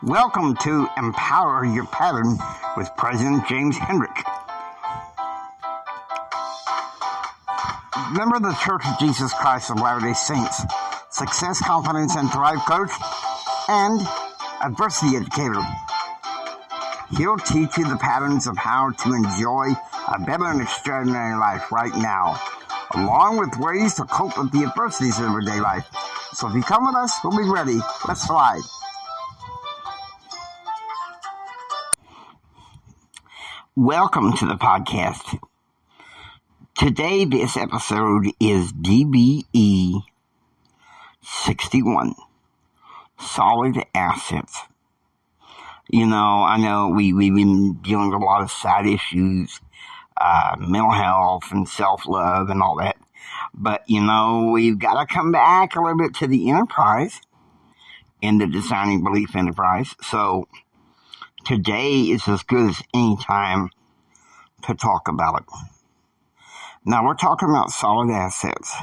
Welcome to Empower Your Pattern with President James Hendrick. Member of the Church of Jesus Christ of Latter-day Saints, success, confidence, and thrive coach, and adversity educator. He'll teach you the patterns of how to enjoy a better and extraordinary life right now, along with ways to cope with the adversities of everyday life. So if you come with us, we'll be ready. Let's fly. Welcome to the podcast. Today, this episode is DBE 61, Solid Assets. You know, I know we've been dealing with a lot of side issues, mental health and self-love and all that. But, you know, we've got to come back a little bit to the enterprise and the designing belief enterprise. So today is as good as any time to talk about it. Now, we're talking about solid assets.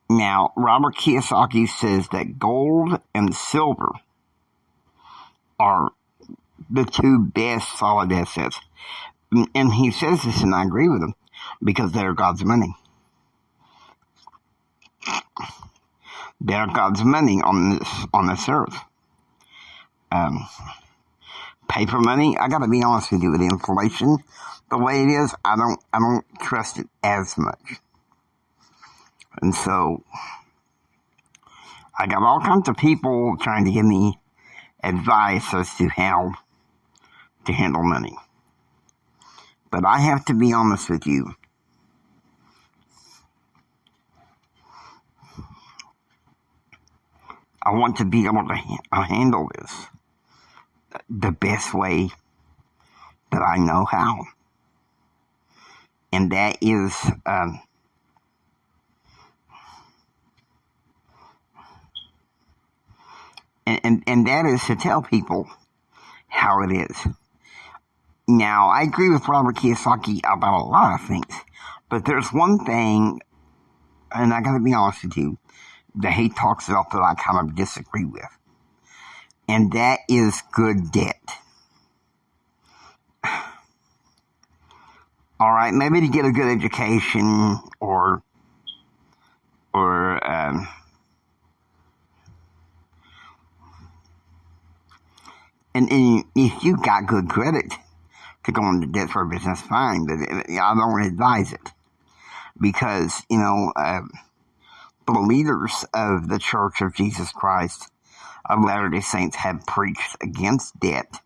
Now, Robert Kiyosaki says that gold and silver are the two best solid assets. And he says this, and I agree with him, because they're God's money. They're God's money on this earth. Paper money, I gotta be honest with you, with inflation, the way it is, I don't trust it as much. And so, I got all kinds of people trying to give me advice as to how to handle money. But I have to be honest with you. I want to be able to handle this the best way that I know how. And that is, and that is to tell people how it is. Now, I agree with Robert Kiyosaki about a lot of things, but there's one thing, and I gotta be honest with you, that he talks about that I kind of disagree with. And that is good debt. All right, maybe to get a good education or and if you got good credit to go into debt for a business, fine, but I don't advise it. Because, you know, the leaders of the Church of Jesus Christ of Latter-day Saints have preached against debt.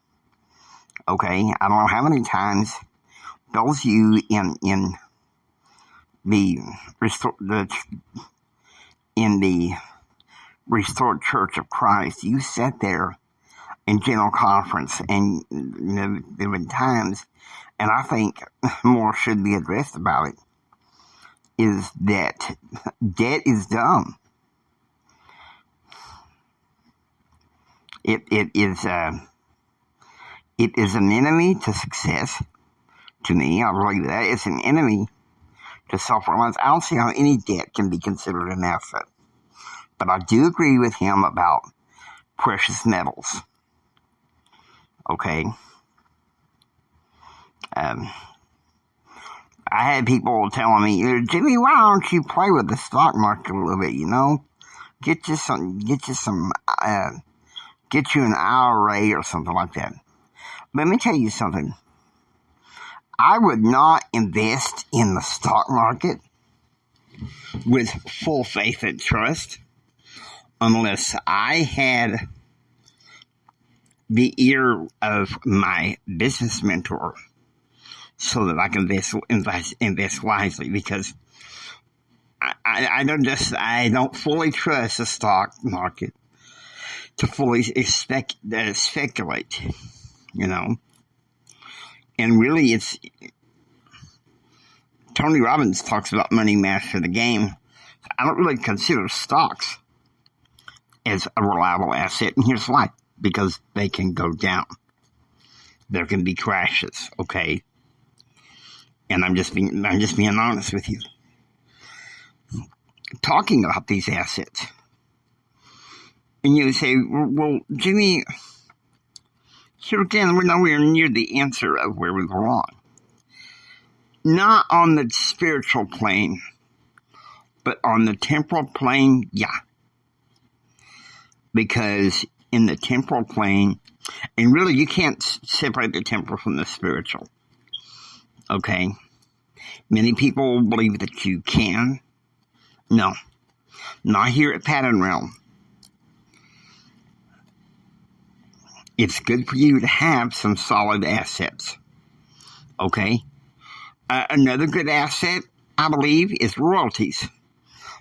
Okay, I don't know how many times those of you in the restored Church of Christ, you sat there in general conference, and you know, there have been times, and I think more should be addressed about it, is that debt is dumb. It is an enemy to success. To me, I believe that it's an enemy to self-reliance. I don't see how any debt can be considered an asset, but I do agree with him about precious metals. Okay. I had people telling me, Jimmy, why don't you play with the stock market a little bit? You know, get you an IRA or something like that. Let me tell you something. I would not invest in the stock market with full faith and trust unless I had the ear of my business mentor so that I can invest wisely, because I don't fully trust the stock market to fully speculate, you know. And really, it's Tony Robbins talks about money master the game. I don't really consider stocks as a reliable asset, and here's why: because they can go down. There can be crashes, okay? And I'm just being honest with you. Talking about these assets, And you say, well, Jimmy, here again, we're nowhere near the answer of where we belong. Not on the spiritual plane, but on the temporal plane, yeah. Because in the temporal plane, and really you can't separate the temporal from the spiritual. Okay? Many people believe that you can. No. Not here at Pattern Realm. It's good for you to have some solid assets. Okay? Another good asset, I believe, is royalties.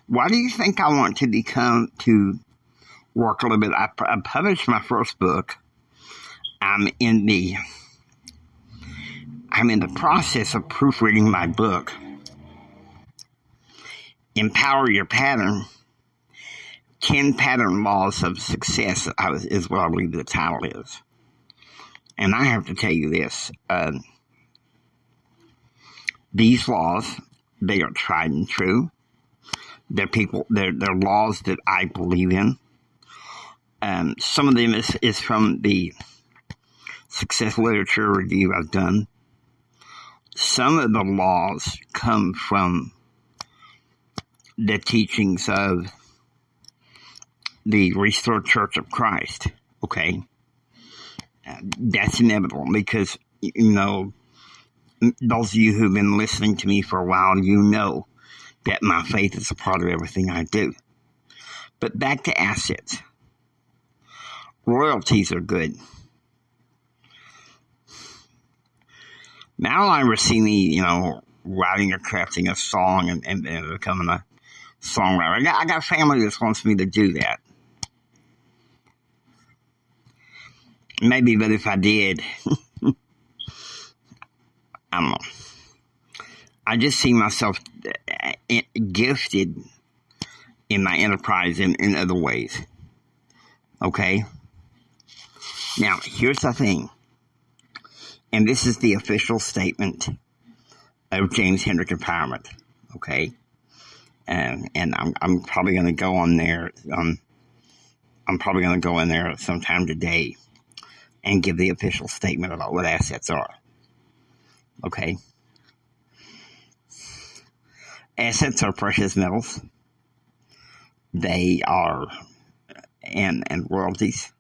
Why do you think I want to work a little bit? I published my first book. I'm in the process of proofreading my book, Empower Your Pattern, 10 Pattern Laws of Success is what I believe the title is. And I have to tell you this. These laws, they are tried and true. They're laws that I believe in. Some of them is from the success literature review I've done. Some of the laws come from the teachings of the Restored Church of Christ. Okay? That's inevitable because, those of you who've been listening to me for a while, you know that my faith is a part of everything I do. But back to assets. Royalties are good. Now I ever see me, writing or crafting a song and becoming a songwriter. I got a family that wants me to do that. Maybe, but if I did, I don't know. I just see myself gifted in my enterprise in other ways. Okay? Now, here's the thing. And this is the official statement of James Hendrick Empowerment. Okay? And I'm probably going to go on there. I'm probably going to go in there sometime today and give the official statement about what assets are. Okay? Assets are precious metals. They are, and royalties.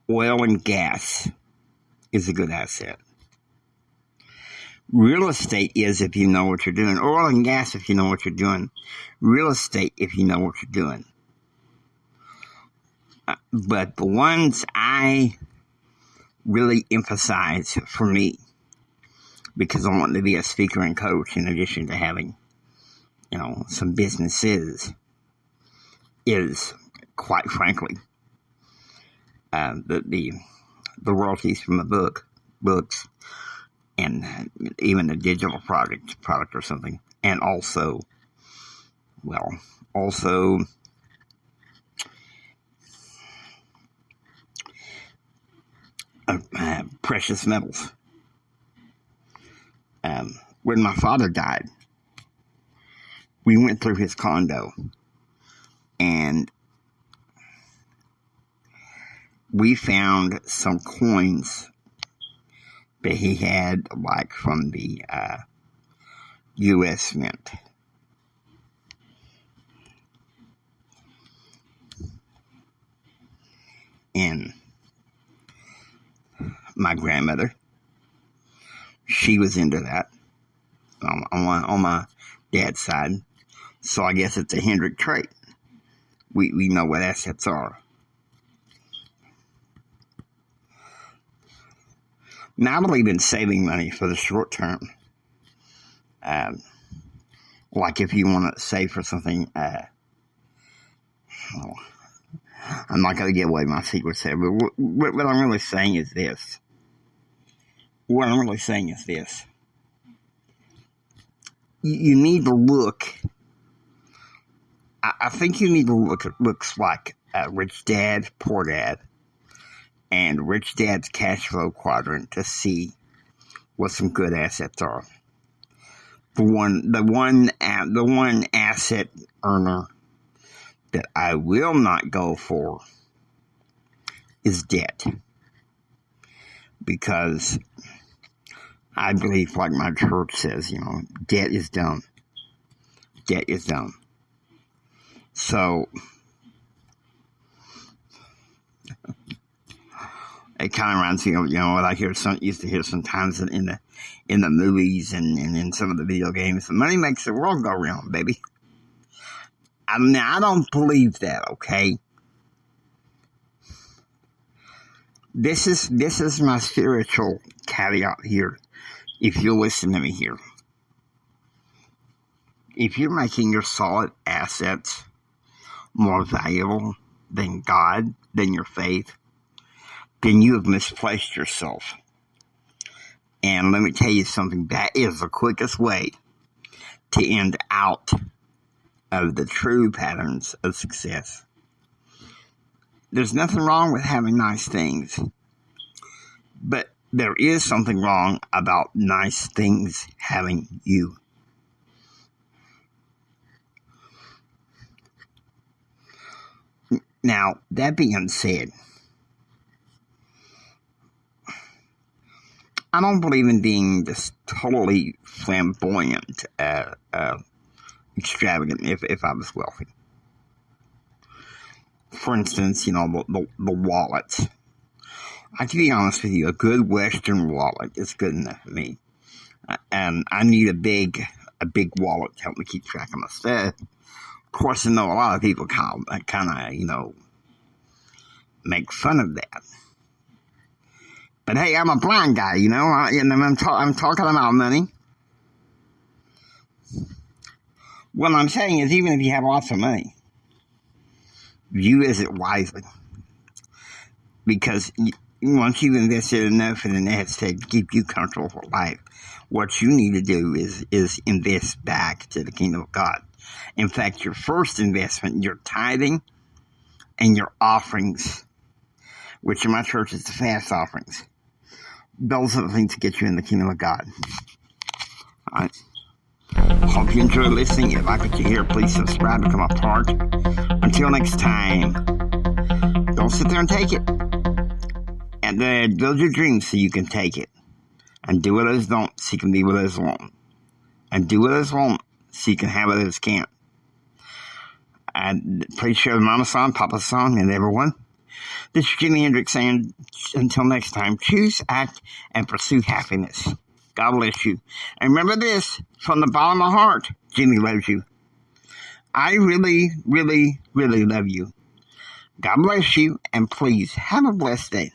Oil and gas is a good asset. Real estate is if you know what you're doing. Oil and gas if you know what you're doing. Real estate if you know what you're doing. But the ones I really emphasize for me, because I want to be a speaker and coach in addition to having, some businesses, is, quite frankly, the royalties from the books, and even a digital product or something, and also precious metals. When my father died, we went through his condo, and we found some coins that he had, like from the U.S. Mint. And my grandmother, she was into that on my dad's side. So I guess it's a Hendrick trait. We know what assets are. Now, I believe in saving money for the short term. Like if you want to save for something, I'm not going to give away my secrets there, but what I'm really saying is this. You need to look. I think you need to look at books like Rich Dad, Poor Dad, and Rich Dad's Cash Flow Quadrant to see what some good assets are. The one asset earner that I will not go for is debt. Because I believe, like my church says, debt is dumb. Debt is dumb. So, it kind of reminds me of, what I used to hear sometimes in the movies and in some of the video games. The money makes the world go round, baby. I mean, I don't believe that, okay? This is my spiritual caveat here, if you'll listen to me here. If you're making your solid assets more valuable than God, than your faith, then you have misplaced yourself. And let me tell you something, that is the quickest way to end out of the true patterns of success. There's nothing wrong with having nice things, but there is something wrong about nice things having you. Now, that being said, I don't believe in being just totally flamboyant, extravagant if I was wealthy. For instance, the wallets. I can be honest with you, a good Western wallet is good enough for me. And I need a big wallet to help me keep track of my stuff. Of course, I know a lot of people kind of, make fun of that. But hey, I'm a blind guy, I'm talking about money. What I'm saying is, even if you have lots of money, use it wisely. Because once you've invested enough in the nest egg to keep you comfortable for life, what you need to do is invest back to the kingdom of God. In fact, your first investment, your tithing and your offerings, which in my church is the fast offerings, those are the things to get you in the kingdom of God. All right. Hope you enjoy listening. If I like what you hear, please subscribe, become a part. Until next time, don't sit there and take it. And build your dreams so you can take it. And do what others don't so you can be what others won't. And do what others won't so you can have what others can't. And please share the Mama song, Papa song, and everyone. This is Jimi Hendrix saying, until next time, choose, act, and pursue happiness. God bless you. And remember this, from the bottom of my heart, Jimmy loves you. I really, really, really love you. God bless you, and please have a blessed day.